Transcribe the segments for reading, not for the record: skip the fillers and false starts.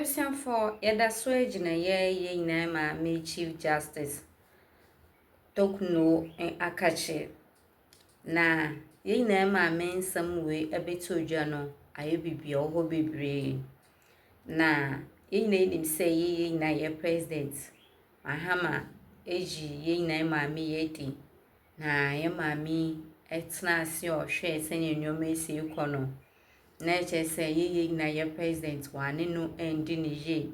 Everything for Yada Swage na ye na me Chief Justice Tokno and Akache. Na ye na men some way a bit to journal, I be your hobby brave. Na ye need him say ye na ye president. Mahama, ye na me yeti. Na ye mammy, etna see or share sending your messy corner. Nature say ye na your president one no ending ye.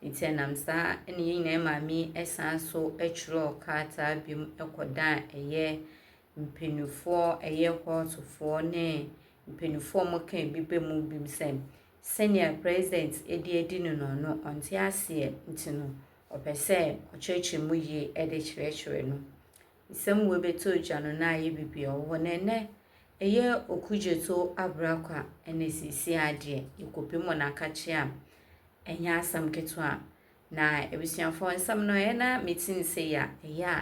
It's an amsa and ye na mammy esan so etro carta bim equadan a year. Penny for a year quarter for nay. Penny for more can be bim same. Senior president Eddie dinner no until I see it no or per se or church in muye edit no. Some will be told Jano na ye be or one ene. A year Okudzeto Ablakwa Disgŕace Ghanaians and ya some ketwa. Na everything for some noena meeting say ya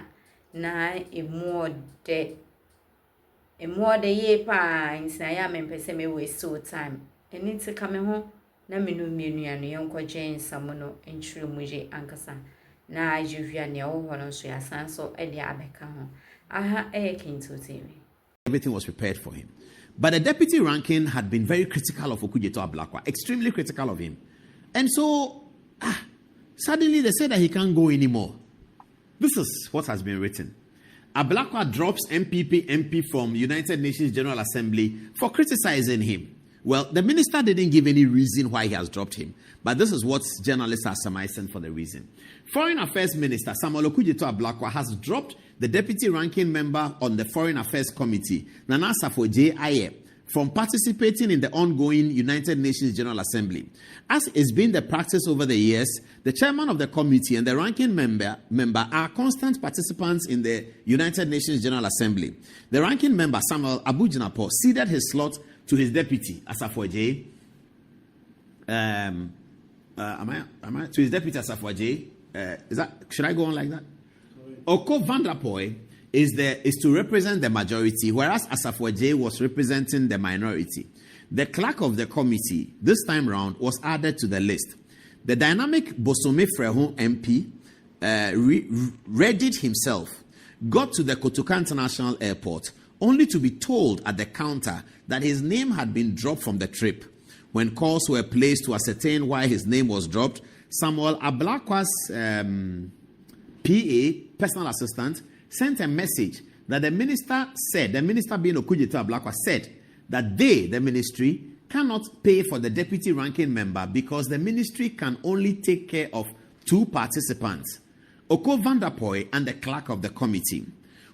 na a more de ye pa in Siam and Pesame waste so time. And it's a coming home. Na minu and young Jane Samono and true muje ankasa. Na Juvia near one so ya san so Eddie Abeka. Aha a king to TV. Everything was prepared for him. But the deputy ranking had been very critical of Okudzeto Ablakwa, extremely critical of him. And so, suddenly they said that he can't go anymore. This is what has been written. Ablakwa drops MP from United Nations General Assembly for criticizing him. Well, the minister didn't give any reason why he has dropped him. But this is what journalists are surmising for the reason. Foreign Affairs Minister Samuel Okudzeto Ablakwa has dropped the deputy ranking member on the Foreign Affairs Committee, Nana Asafo-Adjei, from participating in the ongoing United Nations General Assembly. As has been the practice over the years, the chairman of the committee and the ranking member are constant participants in the United Nations General Assembly. The ranking member, Samuel Abujinapo, ceded his slot to his deputy, Asafo-Adjei. To his deputy, Asafo-Adjei. Should I go on like that? Okudzeto is to represent the majority, whereas Asafo-Adjei was representing the minority. The clerk of the committee this time round was added to the list. The dynamic Bosome Frehu MP readied himself, got to the Kotoka International Airport, only to be told at the counter that his name had been dropped from the trip. When calls were placed to ascertain why his name was dropped, Samuel Ablakwa's PA, personal assistant, sent a message that the minister being Okudzeto Ablakwa, said that the ministry, cannot pay for the deputy ranking member because the ministry can only take care of two participants, Okudzeto and the clerk of the committee.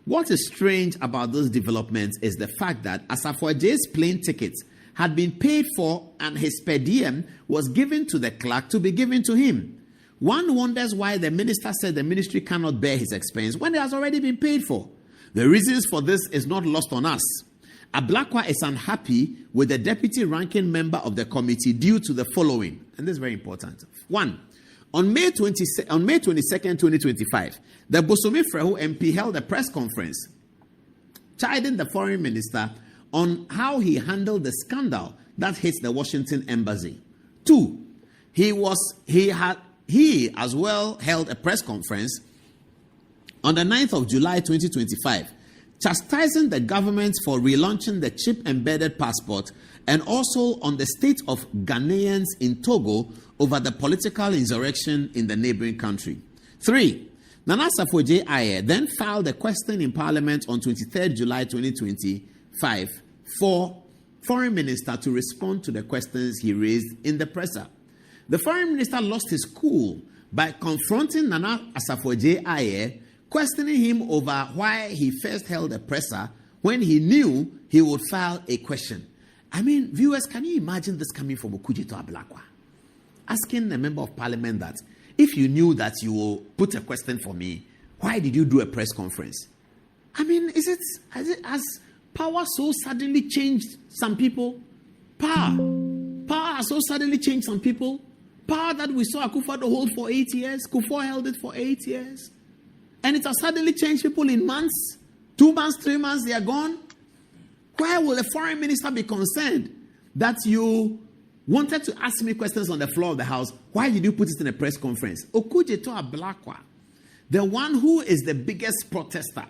What is strange about this development is the fact that Asafo-Adjei's plane tickets had been paid for and his per diem was given to the clerk to be given to him. One wonders why the minister said the ministry cannot bear his expense when it has already been paid for. The reasons for this is not lost on us. Ablakwa is unhappy with the deputy ranking member of the committee due to the following, and this is very important. 1. On May 22nd, 2025, the Bosome Frehu MP held a press conference chiding the foreign minister on how he handled the scandal that hit the Washington embassy. 2. He as well held a press conference on the 9th of July 2025, chastising the government for relaunching the chip-embedded passport and also on the state of Ghanaians in Togo over the political insurrection in the neighboring country. 3. Nana Asafo-Adjei then filed a question in Parliament on 23rd July 2025 for Foreign Minister to respond to the questions he raised in the presser. The foreign minister lost his cool by confronting Nana Asafo-Adjei, questioning him over why he first held a presser when he knew he would file a question. I mean, viewers, can you imagine this coming from Okudzeto Ablakwa? Asking a member of parliament that, if you knew that you will put a question for me, why did you do a press conference? I mean, has power so suddenly changed some people? Power has so suddenly changed some people? Power that we saw Akufo-Addo hold for 8 years, Kufuor held it for 8 years. And it has suddenly changed people in months, 2 months, 3 months, they are gone. Why will a foreign minister be concerned that you wanted to ask me questions on the floor of the House. Why did you put it in a press conference? Okudzeto Ablakwa, the one who is the biggest protester,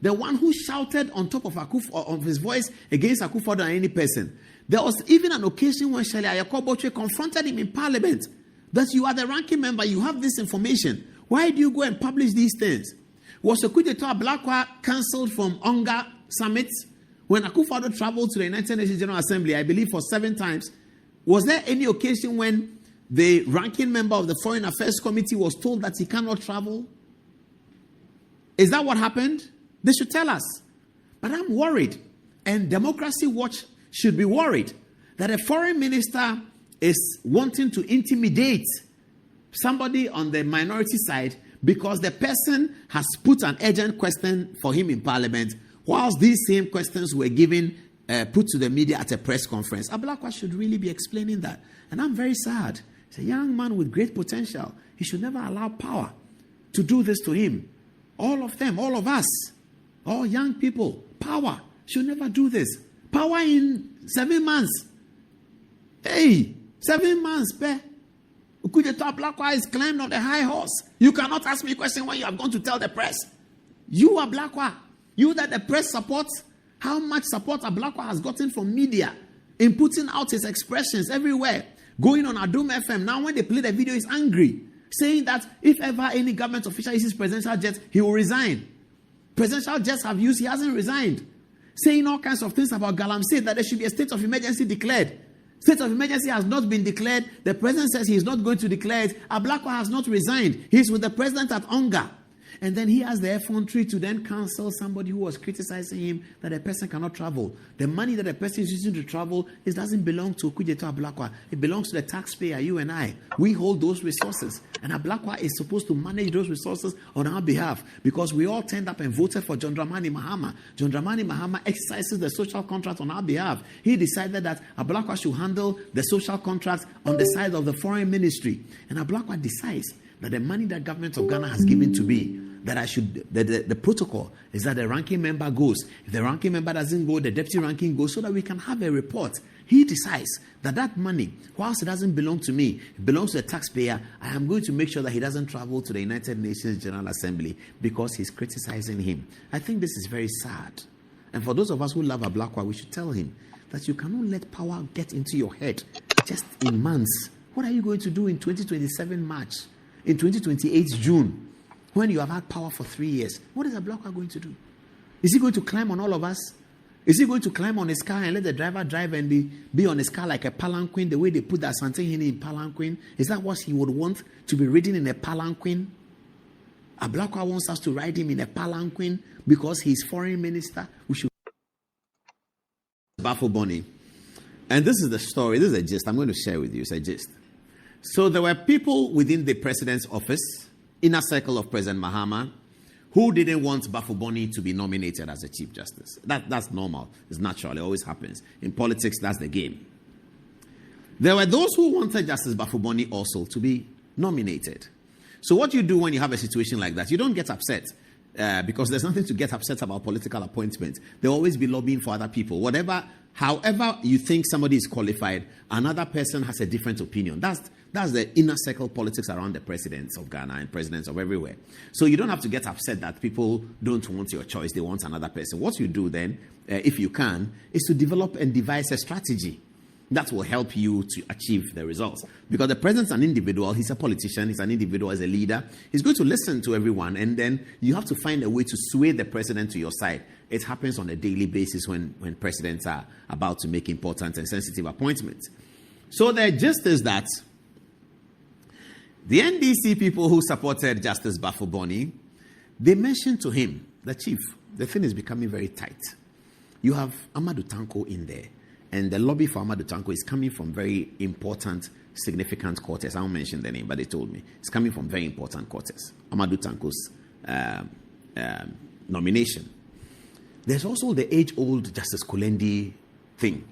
the one who shouted on top of his voice against Akufo-Addo and any person. There was even an occasion when Shirley Ayakoboche confronted him in Parliament that you are the ranking member, you have this information. Why do you go and publish these things? Was Okudzeto Ablakwa cancelled from UNGA summits when Akufo-Addo traveled to the United Nations General Assembly, I believe for 7 times? Was there any occasion when the ranking member of the Foreign Affairs Committee was told that he cannot travel? Is that what happened? They should tell us. But I'm worried, and Democracy Watch should be worried, that a foreign minister is wanting to intimidate somebody on the minority side because the person has put an urgent question for him in Parliament, whilst these same questions were given, put to the media at a press conference. Ablakwa should really be explaining that. And I'm very sad. He's a young man with great potential. He should never allow power to do this to him. All of them, all of us, all young people, power should never do this. Power in 7 months. Hey, 7 months, pe. Okudzeto Ablakwa is climbed on the high horse. You cannot ask me a question when you have gone to tell the press. You, Ablakwa, you that the press supports, how much support Ablakwa has gotten from media in putting out his expressions everywhere, going on Adum FM. Now when they play the video, he's angry, saying that if ever any government official uses presidential jets, he will resign. Presidential jets have used, he hasn't resigned. Saying all kinds of things about Galamsey, that there should be a state of emergency declared. State of emergency has not been declared. The president says he is not going to declare it. Ablakwa has not resigned. He's with the president at UNGA. And then he has the effrontery to then cancel somebody who was criticizing him that a person cannot travel. The money that a person is using to travel doesn't belong to Okudzeto Ablakwa. It belongs to the taxpayer, you and I. We hold those resources. And Ablakwa is supposed to manage those resources on our behalf, because we all turned up and voted for John Dramani Mahama. John Dramani Mahama exercises the social contract on our behalf. He decided that Ablakwa should handle the social contract on the side of the foreign ministry. And Ablakwa decides that the money that government of Ghana has given to me, that I should, the protocol is that the ranking member goes. If the ranking member doesn't go, the deputy ranking goes, so that we can have a report. He decides that that money, whilst it doesn't belong to me, it belongs to the taxpayer. I am going to make sure that he doesn't travel to the United Nations General Assembly because he's criticizing him. I think this is very sad. And for those of us who love Ablakwa, we should tell him that you cannot let power get into your head just in months. What are you going to do in 2027 March? In 2028 June? When you have had power for 3 years, what is Ablakwa going to do? Is he going to climb on all of us? Is he going to climb on his car and let the driver drive and be on his car like a palanquin, the way they put that Asante Hene in palanquin? Is that what he would want, to be ridden in a palanquin? Ablakwa wants us to ride him in a palanquin because he's foreign minister. We should Bafo Bonny. And this is the story. This is a gist. I'm going to share with you. It's a gist. So there were people within the president's office, inner circle of President Mahama, who didn't want Bafo Bonny to be nominated as a Chief Justice. That's normal. It's natural. It always happens. In politics, that's the game. There were those who wanted Justice Bafo Bonny also to be nominated. So what you do when you have a situation like that, you don't get upset because there's nothing to get upset about political appointments. There will always be lobbying for other people. However you think somebody is qualified, another person has a different opinion. That's the inner circle politics around the presidents of Ghana and presidents of everywhere. So you don't have to get upset that people don't want your choice. They want another person. What you do then, if you can, is to develop and devise a strategy that will help you to achieve the results. Because the president's an individual. He's a politician. He's an individual as a leader. He's going to listen to everyone. And then you have to find a way to sway the president to your side. It happens on a daily basis when presidents are about to make important and sensitive appointments. So the gist is that the NDC people who supported Justice Bafo Bonny, they mentioned to him, the chief, the thing is becoming very tight. You have Amadou Tanko in there, and the lobby for Amadou Tanko is coming from very important, significant quarters. I won't mention the name, but they told me. It's coming from very important quarters. Amadou Tanko's nomination. There's also the age-old Justice Kulendi thing,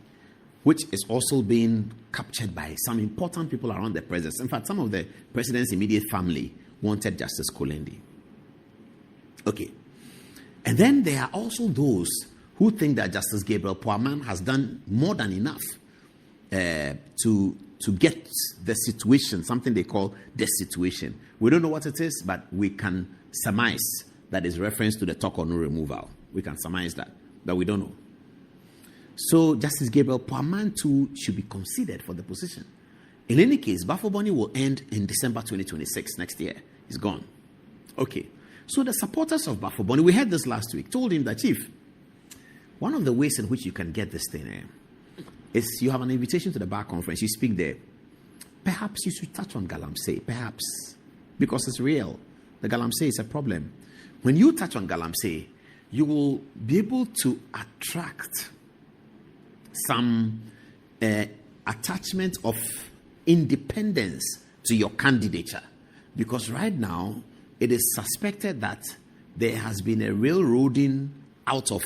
which is also being captured by some important people around the president. In fact, some of the president's immediate family wanted Justice Kulendi. Okay. And then there are also those who think that Justice Gabriel Poaman has done more than enough. to get the situation, something they call the situation. We don't know what it is, but we can surmise that is reference to the talk or no removal. We can surmise that, but we don't know. So Justice Gabriel Poaman too should be considered for the position. In any case, Bafoboni will end in December 2026 next year. He's gone. Okay. So the supporters of Bafoboni, we heard this last week, told him that, Chief, one of the ways in which you can get this thing is you have an invitation to the bar conference, you speak there. Perhaps you should touch on Galamsey, perhaps, because it's real. The Galamsey is a problem. When you touch on Galamsey, you will be able to attract some attachment of independence to your candidature. Because right now, it is suspected that there has been a railroading out of